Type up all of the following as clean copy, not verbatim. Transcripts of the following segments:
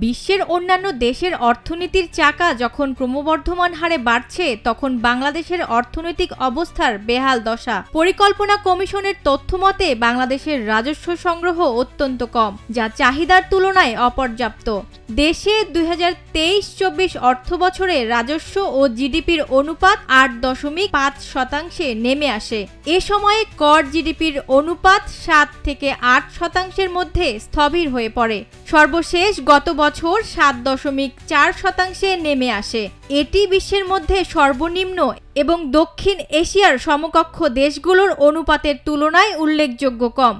বিশ্বের অন্যান্য দেশের অর্থনীতির চাকা যখন ক্রমবর্ধমান হারে বাড়ছে, তখন বাংলাদেশের অর্থনৈতিক অবস্থার বেহাল দশা। পরিকল্পনা কমিশনের তথ্যমতে বাংলাদেশের রাজস্ব সংগ্রহ অত্যন্ত কম, যা চাহিদার তুলনায় অপর্যাপ্ত। দেশে 2023-24 অর্থবছরে রাজস্ব ও জিডিপির অনুপাত 8.5% নেমে আসে। এ সময়ে কর জিডিপির অনুপাত 7 থেকে 8% মধ্যে স্থবির হয়ে পড়ে। সর্বশেষ গত বছর 7.4% নেমে আসে। এটি বিশ্বের মধ্যে সর্বনিম্ন এবং দক্ষিণ এশিয়ার সমকক্ষ দেশগুলোর অনুপাতের তুলনায় উল্লেখযোগ্য কম।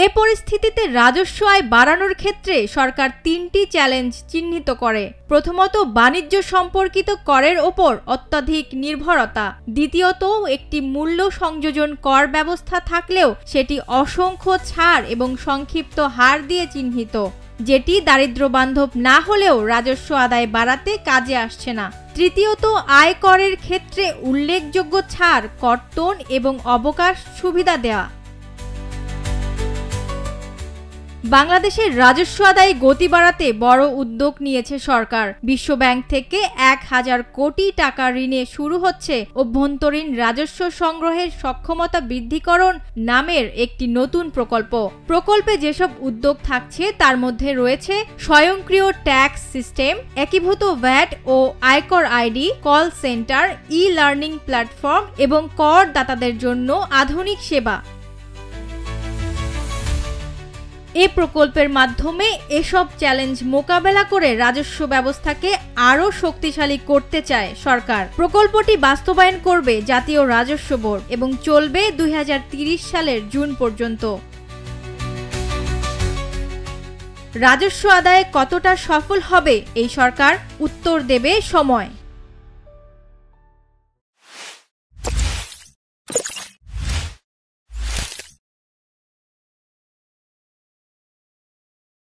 এ পরিস্থিতিতে রাজস্ব আয় বাড়ানোর ক্ষেত্রে সরকার 3টি চ্যালেঞ্জ চিহ্নিত করে। প্রথমত, বাণিজ্য সম্পর্কিত করের ওপর অত্যধিক নির্ভরতা। দ্বিতীয়ত, একটি মূল্য সংযোজন কর ব্যবস্থা থাকলেও সেটি অসংখ্য ছাড় এবং সংক্ষিপ্ত হার দিয়ে চিহ্নিত, যেটি দারিদ্র্য বান্ধব না হলেও রাজস্ব আদায় বাড়াতে কাজে আসছে না। তৃতীয়ত, আয় করের ক্ষেত্রে উল্লেখযোগ্য ছাড়, কর্তন এবং অবকাশ সুবিধা দেওয়া। বাংলাদেশের রাজস্ব আদায়ে গতি বাড়াতে বড় উদ্যোগ নিয়েছে সরকার। বিশ্বব্যাংক থেকে 1000 কোটি টাকা ঋণে শুরু হচ্ছে অভ্যন্তরীণ রাজস্ব সংগ্রহের সক্ষমতা বৃদ্ধিকরণ নামের একটি নতুন প্রকল্প। প্রকল্পে যেসব উদ্যোগ থাকছে তার মধ্যে রয়েছে স্বয়ংক্রিয় ট্যাক্স সিস্টেম, একীভূত ভ্যাট ও আয়কর ID, call centre, e-learning platform এবং করদাতাদের জন্য আধুনিক সেবা। এই প্রকল্পের মাধ্যমে এসব চ্যালেঞ্জ মোকাবেলা করে রাজস্ব ব্যবস্থাকে আরও শক্তিশালী করতে চায় সরকার। প্রকল্পটি বাস্তবায়ন করবে জাতীয় রাজস্ব বোর্ড এবং চলবে 2030 সালের জুন পর্যন্ত। রাজস্ব আদায়ে কতটা সফল হবে এই সরকার, উত্তর দেবে সময়।